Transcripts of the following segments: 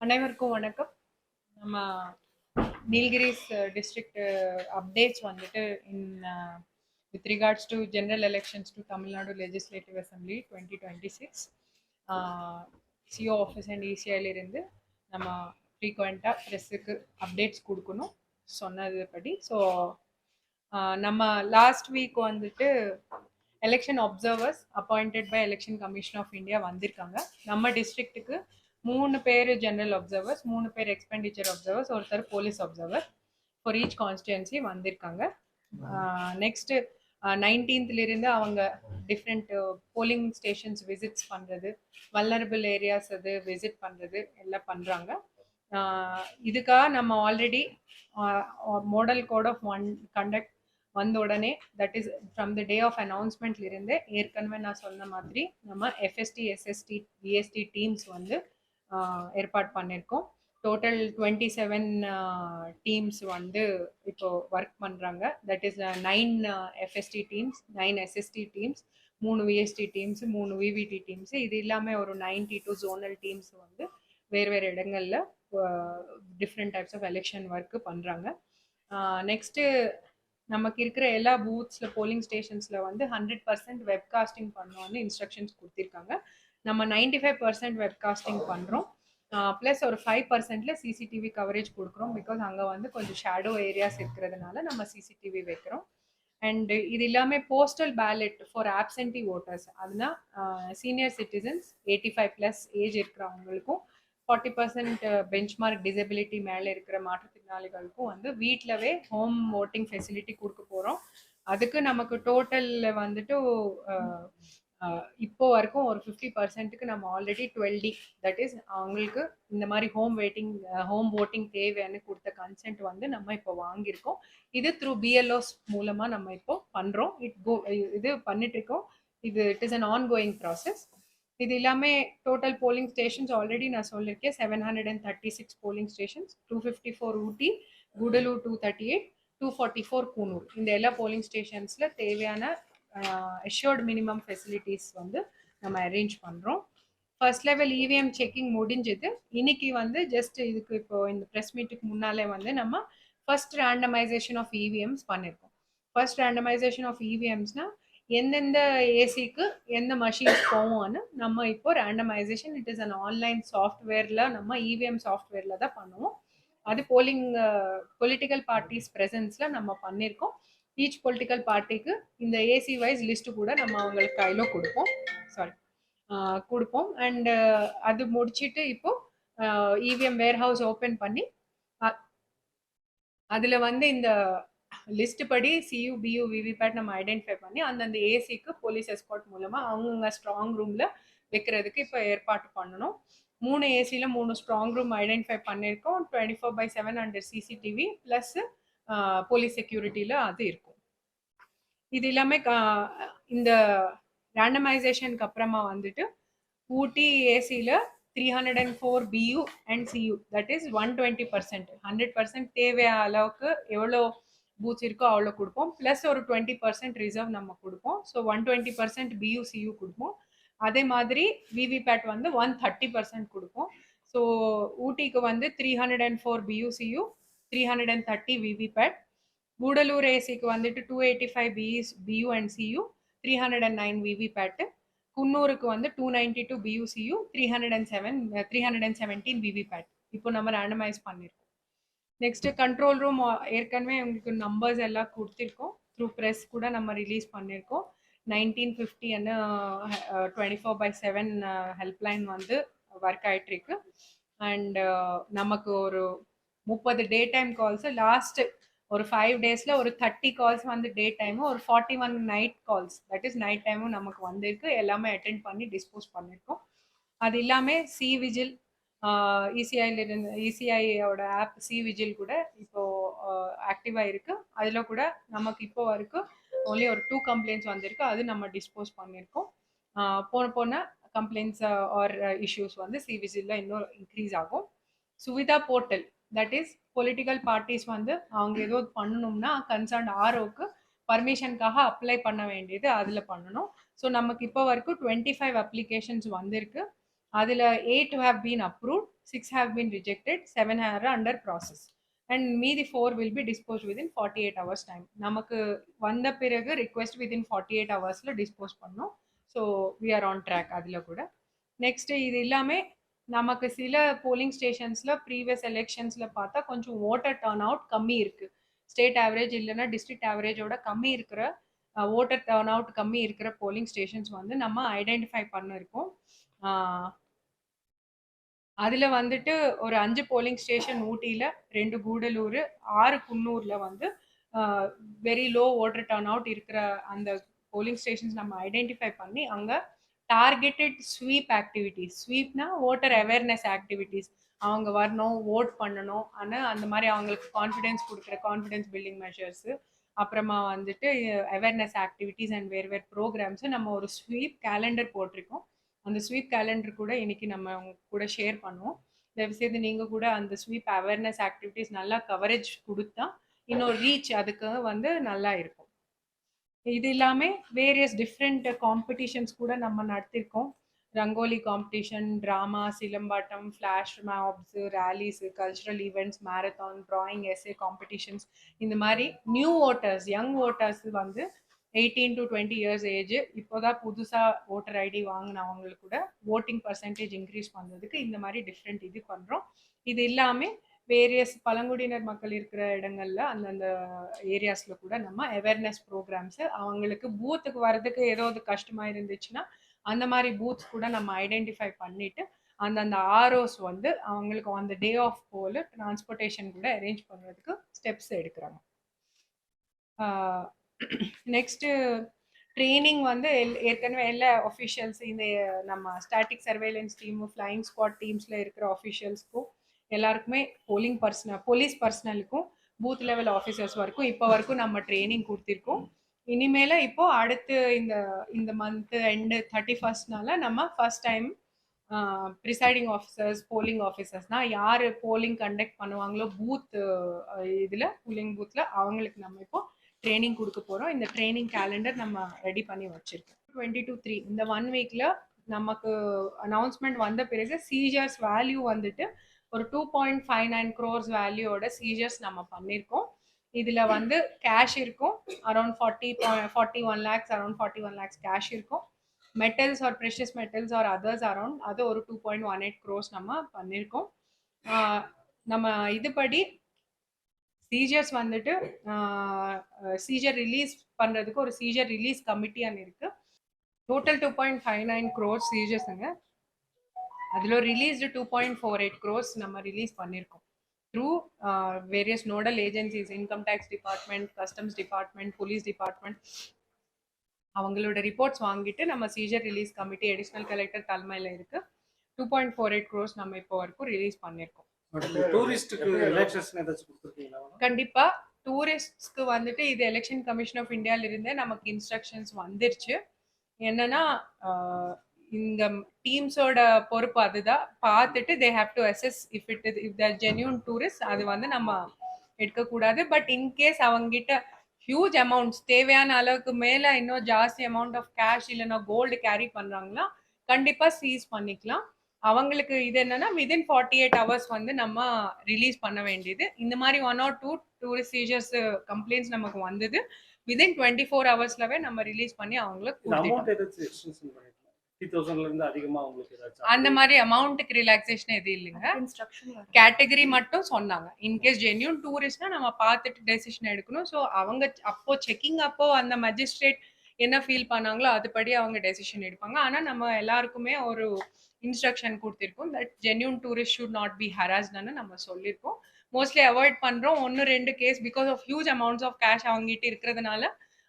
அனைவருக்கும் வணக்கம். நம்ம நீல்கிரிஸ் டிஸ்ட்ரிக்ட் அப்டேட்ஸ் வந்துட்டு in with regards to general elections to Tamil Nadu legislative assembly 2026 CO office and இசிஐலிருந்து நம்ம ஃப்ரீக்வெண்ட்டாக ப்ரெஸ்ஸுக்கு அப்டேட்ஸ் கொடுக்கணும் சொன்னதுபடி. ஸோ நம்ம லாஸ்ட் வீக் வந்துட்டு election observers appointed by election commission of India வந்திருக்காங்க. நம்ம டிஸ்ட்ரிக்ட்டுக்கு 3 பேர் ஜெனரல் அப்சர்வர்ஸ், 3 பேர் எக்ஸ்பெண்டிச்சர் அப்சர்வர்ஸ், ஒருத்தர் police observer for each constituency வந்திருக்காங்க. நெக்ஸ்ட் 19th அவங்க டிஃப்ரெண்ட் போலிங் ஸ்டேஷன்ஸ் விசிட்ஸ் பண்ணுறது, வல்னரபிள் ஏரியாஸ் அது விசிட் பண்ணுறது எல்லாம் பண்ணுறாங்க. இதுக்காக நம்ம already model code of conduct வந்த உடனே that is from the day of அனௌன்ஸ்மெண்ட்ல இருந்து ஏற்கனவே நான் சொன்ன மாதிரி நம்ம எஃப்எஸ்டி எஸ்எஸ்டி பிஎஸ்டி டீம்ஸ் வந்து ஏற்பாடு பண்ணியிருக்கோம். டோட்டல் 27 டீம்ஸ் வந்து இப்போ ஒர்க் பண்ணுறாங்க. That is 9 FST teams, 9 SST teams, 3 VST teams, 3 VVT teams. இது இல்லாமல் ஒரு 92 ஜோனல் டீம்ஸ் வந்து வேறு வேறு இடங்களில் different types of election work பண்ணுறாங்க. நெக்ஸ்ட்டு நமக்கு இருக்கிற எல்லா பூத்ஸில் போலிங் ஸ்டேஷன்ஸில் வந்து 100% வெப்காஸ்டிங் பண்ணோன்னு இன்ஸ்ட்ரக்ஷன்ஸ் கொடுத்துருக்காங்க. நம்ம 95% வெப்காஸ்டிங் பண்ணுறோம். ப்ளஸ் ஒரு 5%ல சிசிடிவி கவரேஜ் கொடுக்குறோம். பிகாஸ் அங்கே வந்து கொஞ்சம் ஷேடோ ஏரியாஸ் இருக்கிறதுனால நம்ம சிசிடிவி வைக்கிறோம். அண்ட் இது இல்லாமல் போஸ்டல் பேலட் ஃபார் ஆப்சென்டி ஓட்டர்ஸ், அதுனா சீனியர் சிட்டிசன்ஸ் 85+ ஏஜ் இருக்கிறவங்களுக்கும் 40% பெஞ்ச்மார்க் டிசபிலிட்டி மேலே இருக்கிற மாற்றுத்திறனாளிகளுக்கும் வந்து வீட்டிலவே ஹோம் ஓட்டிங் ஃபெசிலிட்டி கொடுக்க போகிறோம். அதுக்கு நமக்கு டோட்டலில் வந்துட்டு இப்போ வரைக்கும் ஒரு 50%க்கு நம்ம ஆல்ரெடி 12D தட் இஸ் அவங்களுக்கு இந்த மாதிரி ஹோம் ஓட்டிங் தேவைன்னு கொடுத்த கன்சென்ட் வந்து நம்ம இப்போ வாங்கியிருக்கோம். இது த்ரூ பிஎல்ஓஸ் மூலமாக நம்ம இப்போ பண்ணுறோம். இது பண்ணிட்டு இருக்கோம். It is an ongoing process. இது இல்லாமல் டோட்டல் போலிங் ஸ்டேஷன்ஸ் ஆல்ரெடி நான் சொல்லியிருக்கேன். 736 போலிங் ஸ்டேஷன்ஸ், 254 ஊட்டி, கூடலூர் 238, 244 கூனூர். இந்த எல்லா போலிங் ஸ்டேஷன்ஸில் தேவையான அஷ்யூர்ட் மினிமம் ஃபெசிலிட்டிஸ் வந்து நம்ம அரேஞ்ச் பண்ணுறோம். ஃபர்ஸ்ட் லெவல் இவிஎம் செக்கிங் முடிஞ்சது. இன்னைக்கு வந்து ஜஸ்ட் இதுக்கு இப்போ இந்த ப்ரெஸ் மீட்டுக்கு முன்னாலே வந்து நம்ம ஃபர்ஸ்ட் ரேண்டமைசேஷன் ஆஃப் இவிஎம்ஸ் பண்ணியிருக்கோம். ஃபர்ஸ்ட் ரேண்டமைசேஷன் ஆஃப் இவிஎம்ஸ்னா எந்தெந்த ஏசிக்கு எந்த மஷின்ஸ் போவோம்னு நம்ம இப்போ randomisation it is an online சாஃப்ட்வேரில் நம்ம இவிஎம் சாஃப்ட்வேரில் தான் பண்ணுவோம். அது பொலிட்டிக்கல் பார்ட்டிஸ் ப்ரெசன்ஸில் நம்ம பண்ணியிருக்கோம். ஈச் பொலிட்டிக்கல் பார்ட்டிக்கு இந்த ஏசி வைஸ் லிஸ்ட்டு கூட நம்ம அவங்களுக்கு கையில் கொடுப்போம். அண்ட் அது முடிச்சுட்டு இப்போ இவிஎம் வேர்ஹவுஸ் ஓப்பன் பண்ணி அதில் வந்து இந்த லிஸ்ட் படி சியூ பியூ விவிபேட் நம்ம ஐடென்டிஃபை பண்ணி அந்தந்த ஏசிக்கு போலீஸ் எஸ்கார்ட் மூலமாக அவங்கவுங்க ஸ்ட்ராங் ரூமில் வைக்கிறதுக்கு இப்போ ஏற்பாடு பண்ணணும். 3 ஏசியில் 3 ஸ்ட்ராங் ரூம் ஐடென்டிஃபை பண்ணியிருக்கோம். 24/7 அண்டர் சிசிடிவி ப்ளஸ் போலீஸ் செக்யூரிட்டியில் அது இருக்கும். இது இல்லாமல் இந்த ரேண்டமைசேஷனுக்கு அப்புறமா வந்துட்டு ஊட்டி ஏசியில் 304 BU and CU that is 120%, 100% தேவை அளவுக்கு எவ்வளோ பூத்ஸ் இருக்கோ அவ்வளோ கொடுப்போம். ப்ளஸ் ஒரு 20% ரிசர்வ் நம்ம கொடுப்போம். ஸோ 120% BU CU கொடுப்போம். அதே மாதிரி விவிபேட் வந்து 130% கொடுப்போம். ஸோ ஊட்டிக்கு வந்து 304 BU CU, 330 விவிபேட். கூடலூர் ஏசிக்கு வந்துட்டு 285 BU அண்ட் CU, 309 விவிபேட்டு. குன்னூருக்கு வந்து 292 BU CU, 317 விவிபேட் இப்போ நம்ம ரேண்டமைஸ் பண்ணியிருக்கோம். நெக்ஸ்ட் கண்ட்ரோல் ரூம் ஏற்கனவே உங்களுக்கு நம்பர்ஸ் எல்லாம் கொடுத்துருக்கோம். த்ரூ ப்ரெஸ் கூட நம்ம ரிலீஸ் பண்ணியிருக்கோம். 1950 அண்ட் 24/7 ஹெல்ப்லைன் வந்து ஒர்க் ஆகிட்டுருக்கு. அண்ட் நமக்கு ஒரு 30 டே டைம் கால்ஸ், லாஸ்ட் ஒரு 5 டேஸில் ஒரு 30 கால்ஸ் வந்து டே டைமும், ஒரு 41 night calls that is night டைமும் நமக்கு வந்திருக்கு. எல்லாமே அட்டென்ட் பண்ணி டிஸ்போஸ் பண்ணியிருக்கோம். அது இல்லாமல் சி விஜில் இசிஐயோட ஆப் சி விஜில் கூட இப்போ ஆக்டிவாக இருக்குது. அதில் கூட நமக்கு இப்போ வரைக்கும் ஒன்லி ஒரு 2 கம்ப்ளைண்ட்ஸ் வந்திருக்கு. அது நம்ம டிஸ்போஸ் பண்ணியிருக்கோம். போன கம்ப்ளைண்ட்ஸ் ஆர் இஷ்யூஸ் வந்து சி விஜிலில் இன்னும் இன்க்ரீஸ் ஆகும். Suvidha portal that is political parties வந்து அவங்க ஏதோ பண்ணணும்னா கன்சர்ன் ஆர்ஓக்கு பர்மிஷனுக்காக அப்ளை பண்ண வேண்டியது அதில் பண்ணணும். ஸோ நமக்கு இப்போ வரைக்கும் 25 அப்ளிகேஷன்ஸ் வந்திருக்கு. அதில் 8 have been approved 6 have been rejected, 7 are under process. And மீதி 4 will be disposed within 48 hours time. நமக்கு வந்த பிறகு request within 48 hoursல dispose பண்ணோம். So we are on track அதில் கூட. நெக்ஸ்ட் இது இல்லாமல் நமக்கு சில போலிங் ஸ்டேஷன்ஸில் ப்ரீவியஸ் எலெக்ஷன்ஸில் பார்த்தா கொஞ்சம் ஓட்டர் டர்ன் அவுட் கம்மி இருக்குது. ஸ்டேட் ஆவரேஜ் இல்லைன்னா டிஸ்ட்ரிக்ட் ஆவரேஜோட கம்மி இருக்கிற ஓட்டர் டர்ன் அவுட் கம்மி இருக்கிற போலிங் ஸ்டேஷன்ஸ் வந்து நம்ம ஐடென்டிஃபை பண்ணியிருக்கோம். அதில் வந்துட்டு ஒரு 5 போலிங் ஸ்டேஷன் ஊட்டியில், 2 கூடலூர், 6 குன்னூரில் வந்து very low voter turn out இருக்கிற அந்த போலிங் ஸ்டேஷன்ஸ் நம்ம ஐடென்டிஃபை பண்ணி அங்கே டார்கெட்டட் ஸ்வீப் ஆக்டிவிட்டீஸ், ஸ்வீப்னா ஓட்டர் அவேர்னஸ் ஆக்டிவிட்டீஸ், அவங்க வரணும், ஓட் பண்ணணும், ஆனால் அந்த மாதிரி அவங்களுக்கு கான்ஃபிடென்ஸ் கொடுக்குற கான்ஃபிடென்ஸ் பில்டிங் மெஷர்ஸு, அப்புறமா வந்துட்டு அவேர்னஸ் ஆக்டிவிட்டீஸ் அண்ட் வேறு வேறு ப்ரோக்ராம்ஸு நம்ம ஒரு ஸ்வீப் கேலண்டர் போட்டிருக்கோம். அந்த ஸ்வீப் கேலண்டர் கூட இன்னைக்கு நம்ம உங்க கூட ஷேர் பண்ணுவோம். தயவுசெய்து நீங்கள் கூட அந்த ஸ்வீப் அவேர்னஸ் ஆக்டிவிட்டீஸ் நல்லா கவரேஜ் கொடுத்தா இன்னொரு ரீச் அதுக்கு வந்து நல்லா இருக்கும். இது இல்லாமல் வேரியஸ் டிஃப்ரெண்ட் காம்படிஷன்ஸ் கூட நம்ம நடத்திருக்கோம். ரங்கோலி காம்படிஷன், ட்ராமா, சிலம்பாட்டம், flash mobs, rallies, cultural events, marathon, drawing, essay competitions, இந்த மாதிரி நியூ ஓட்டர்ஸ், யங் ஓட்டர்ஸ் வந்து 18 to 20 இயர்ஸ் ஏஜ் இப்போதான் புதுசாக ஓட்டர் ஐடி வாங்கினவங்களுக்கு கூட ஓட்டிங் பர்சன்டேஜ் இன்க்ரீஸ் பண்ணுறதுக்கு இந்த மாதிரி டிஃப்ரெண்ட் இது பண்ணுறோம். இது இல்லாமல் வேரியஸ் பழங்குடியினர் மக்கள் இருக்கிற இடங்கள்ல அந்தந்த ஏரியாஸில் கூட நம்ம அவேர்னஸ் ப்ரோக்ராம்ஸு, அவங்களுக்கு பூத்துக்கு வர்றதுக்கு ஏதாவது கஷ்டமாக இருந்துச்சுன்னா அந்த மாதிரி பூத்ஸ் கூட நம்ம ஐடென்டிஃபை பண்ணிவிட்டு அந்தந்த ஆர்ஓஸ் வந்து அவங்களுக்கு அந்த டே ஆஃப் போல் டிரான்ஸ்போர்ட்டேஷன் கூட அரேஞ்ச் பண்ணுறதுக்கு ஸ்டெப்ஸ் எடுக்கிறாங்க. நெக்ஸ்ட்டு ட்ரைனிங் வந்து ஏற்கனவே எல்லா அஃபிஷியல்ஸ், இந்த நம்ம static surveillance team, flying squad டீம்ஸில் இருக்கிற அஃபிஷியல்ஸ்க்கும் எல்லாருக்குமே போலீஸ் பர்சனலுக்கும் பூத் லெவல் ஆஃபீஸர்ஸ் வரைக்கும் இப்போ வரைக்கும் நம்ம ட்ரைனிங் கொடுத்துருக்கோம். இனிமேல் இப்போ அடுத்து இந்த மந்த் எண்டு 31st நம்ம first time presiding officers, polling ஆஃபீஸர்ஸ்னால் யார் போலிங் கண்டக்ட் பண்ணுவாங்களோ பூத் இதில் போலிங் பூத்தில் அவங்களுக்கு நம்ம இப்போ ட்ரைனிங் கொடுக்க போகிறோம். இந்த ட்ரைனிங் கேலண்டர் நம்ம ரெடி பண்ணி வச்சுருக்கோம். 22-3 இந்த 1 வீக்கில் நமக்கு அனௌன்ஸ்மெண்ட் வந்த பிறகு சீஜர்ஸ் வேல்யூ வந்துட்டு ஒரு 2.59 crores வேல்யூவோட சீஜர்ஸ் நம்ம பண்ணியிருக்கோம். இதில் வந்து கேஷ் இருக்கும் around 41 lakhs, around 41 lakhs cash இருக்கும். Metals or precious metals or others around அது ஒரு 2.18 crores நம்ம பண்ணியிருக்கோம். நம்ம இதுபடி சீஜர்ஸ் வந்துட்டு சீஜர் ரிலீஸ் பண்ணுறதுக்கு ஒரு சீஜர் ரிலீஸ் கமிட்டியான்னு இருக்குது. டோட்டல் 2.59 crores சீஜர்ஸுங்க. அதில் ரிலீஸ்டு 2.48 crores நம்ம ரிலீஸ் பண்ணியிருக்கோம் through various nodal agencies, income tax department, customs department, police department, அவங்களோட ரிப்போர்ட்ஸ் வாங்கிட்டு நம்ம seizure release committee additional collector தலைமையில் இருக்குது. 2.48 crores நம்ம இப்போ வரைக்கும் ரிலீஸ் பண்ணியிருக்கோம். கண்டிப்பா டூரிஸ்ட்ஸ்க்கு வந்துட்டு இது எலெக்ஷன் கமிஷன் ஆஃப் இந்தியால இருந்தே நமக்கு இன்ஸ்ட்ரக்ஷன்ஸ் வந்துருச்சு. என்னன்னா இந்த டீம்ஸோட பொறுப்பு அதுதான், பார்த்துட்டு they have to assess if they're genuine tourist அது வந்து நம்ம எடுக்கக்கூடாது. பட் இன்கேஸ் அவங்ககிட்ட ஹியூஜ் அமௌண்ட்ஸ் தேவையான அளவுக்கு மேல இன்னும் ஜாஸ்தி அமௌண்ட் ஆஃப் கேஷ் இல்லைன்னா கோல்டு கேரி பண்றாங்களா கண்டிப்பா சீஸ் பண்ணிக்கலாம். அவங்களுக்கு இது என்னன்னா விதின் 48 hours வந்து நம்ம ரிலீஸ் பண்ண வேண்டியது. இந்த மாதிரி 1 or 2 டூரிஸ்ட் சீஜர்ஸ் கம்ப்ளைண்ட்ஸ் நமக்கு வந்தது விதின் 24 ஹவர்ஸ்லவே நம்ம ரிலீஸ் பண்ணி அவங்களுக்கு அந்த மாதிரி அமௌண்ட்டுக்கு ரிலாக்ஸேஷன் எதுவும் இல்லைங்க. கேட்டகரி மட்டும் சொன்னாங்க. இன்கேஸ் ஜென்யூன் டூரிஸ்ட்னா நம்ம பார்த்துட்டு டெசிஷன் எடுக்கணும். ஸோ அவங்க அப்போ செக்கிங் அப்போ அந்த மஜிஸ்ட்ரேட் என்ன ஃபீல் பண்ணாங்களோ அதுபடி அவங்க டெசிஷன் எடுப்பாங்க. ஆனால் நம்ம எல்லாருக்குமே ஒரு இன்ஸ்ட்ரக்ஷன் கொடுத்துருக்கோம் that genuine tourist should not be ஹராஸ்ட்னு நம்ம சொல்லியிருக்கோம். மோஸ்ட்லி அவாய்ட் பண்ணுறோம். 1-2 case because of huge amounts of cash அவங்ககிட்ட இருக்கிறதுனால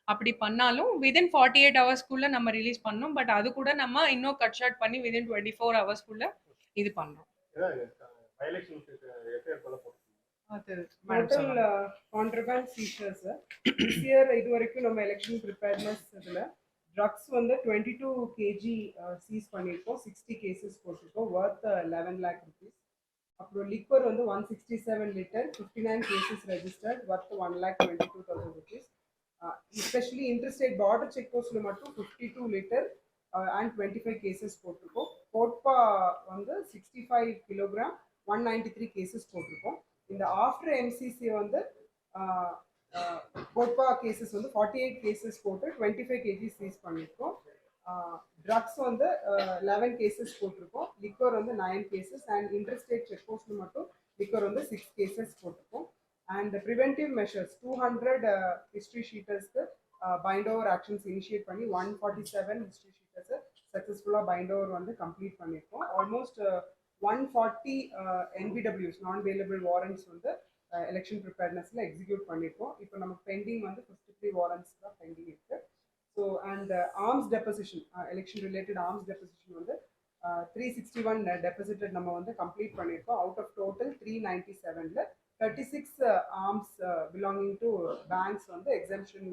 அப்படி பண்ணாலும் விதின் 48 ஹவர்ஸ்க்குள்ள நம்ம ரிலீஸ் பண்ணோம். பட் அது கூட நம்ம இன்னும் கட் ஷார்ட் பண்ணி விதின் 24 ஹவர்ஸ்க்குள்ள இது பண்றோம். டோட்டல் கான்ட்ரபேண்ட் சீசர்ஸ் திஸ் இயர் இது வரைக்கும் நம்ம எலெக்ஷன் ப்ரிப்பேர்னஸ் இதில் ட்ரக்ஸ் வந்து 22 kg சீஸ் பண்ணியிருக்கோம். 60 கேசஸ் போட்டிருக்கோம், ஒர்த் 11 lakh rupees. அப்புறம் லிக்வர் வந்து 167 liter, 59 cases registered, worth 1,22,000 rupees. Especially interstate border check போஸ்ட்டில் மட்டும் 52 liter அண்ட் 25 கேசஸ் போட்டிருக்கோம். கோட்பா வந்து 65 kilogram 193 கேசஸ் போட்டிருக்கோம். இந்த ஆஃப்டர் எம்சிசி வந்து கோட்பா கேசஸ் வந்து 48 கேசஸ் போட்டு 25 கேஜி சீஸ் பண்ணியிருக்கோம். ட்ரக்ஸ் வந்து 11 கேசஸ் போட்டிருக்கோம். லிக்கர் வந்து 9 கேசஸ் அண்ட் இன்டர்ஸ்டேட் செக் போஸ்ட்ல மட்டும் லிக்கர் வந்து 6 கேசஸ் போட்டிருக்கோம். அண்ட் ப்ரிவென்டிவ் மெஷர்ஸ் 200 ஹிஸ்ட்ரி ஷீட்டர்ஸ்க்கு பைண்ட் ஓவர் ஆக்ஷன்ஸ் இனிஷியேட் பண்ணி 147 ஹிஸ்ட்ரி ஷீட்டர்ஸ் சக்ஸஸ்ஃபுல்லாக பைண்ட் ஓவர் வந்து கம்ப்ளீட் பண்ணியிருக்கோம். Almost 140 NBWs non bailable warrants வந்து எலெக்ஷன் ப்ரிப்பேர்னஸ்ல எக்ஸிக்யூட் பண்ணியிருக்கோம். இப்போ நமக்கு பெண்டிங் வந்து 53 வாரண்ட்ஸ் தான் பெண்டிங் இருக்கு. So and arms deposition election related arms deposition வந்து 361 டெபாசிட்டட் நம்ம வந்து கம்ப்ளீட் பண்ணியிருக்கோம். அவுட் ஆஃப் டோட்டல் 397ல 36 ஆர்ம்ஸ் பிலாங்கிங் டு பேங்க்ஸ் வந்து எக்ஸம்ஷன்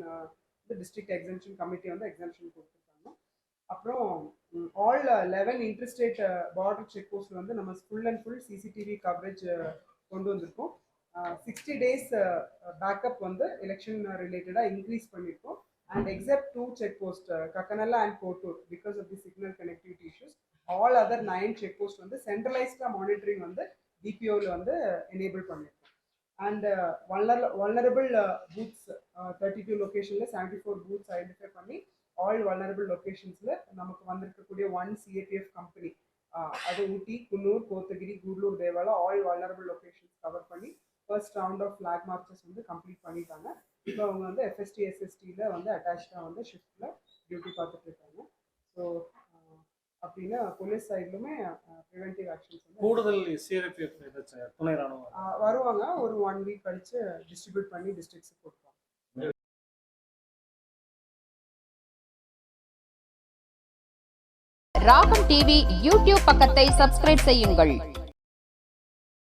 டிஸ்ட்ரிக்ட் எக்ஸம்ஷன் கமிட்டி வந்து எக்ஸம்ஷன் கொடுத்துருக்காங்க. அப்புறம் ஆல் 11 இன்டர்ஸ்டேட் பார்டர் செக் போஸ்ட்ல வந்து நம்ம full and full CCTV coverage கொண்டு வந்திருக்கோம். 60 days பேக்கப் வந்து எலெக்ஷன் ரிலேட்டடாக இன்க்ரீஸ் பண்ணியிருக்கோம். And except 2 check post Kakkanalla and Kotur because of the signal connectivity issues all other 9 check post வந்து சென்ட்ரலைஸ்டாக மானிட்டரிங் வந்து டிபிஓவில் வந்து எனேபிள் பண்ணியிருக்கோம். அண்ட் வல்னரபிள் பூத்ஸ் 32 லொக்கேஷனில் 74 பூத்ஸ் ஐடென்டிஃபை பண்ணி ஆல் வல்னரபிள் லொக்கேஷன்ஸில் நமக்கு வந்திருக்கக்கூடிய 1 CAPF கம்பெனி அது Ooty, Coonoor, Kotagiri, Gudalur, Devala all vulnerable locations cover பண்ணி first round of flag marches வந்து கம்ப்ளீட் பண்ணிட்டாங்க. இப்போ அவங்க வந்து FST SSTல வந்து அட்டாச்சாக வந்து ஷிஃப்ட்ல டியூட்டி பார்த்துட்டு இருக்காங்க. ஸோ அப்படின்னா போலீஸ் சைட்லுமே ப்ரிவென்டிவ் ஆக்ஷன்ஸ் வந்து கூடுதல் CRPF துணை ராணுவம் வருவாங்க. ஒரு 1 வீக் கழிச்சு டிஸ்ட்ரிபியூட் பண்ணி டிஸ்ட்ரிக்ட்ஸுக்கு கொடுப்பாங்க. ராகம் டிவி யூடியூப் பக்கத்தை சப்ஸ்கிரைப் செய்யுங்கள்.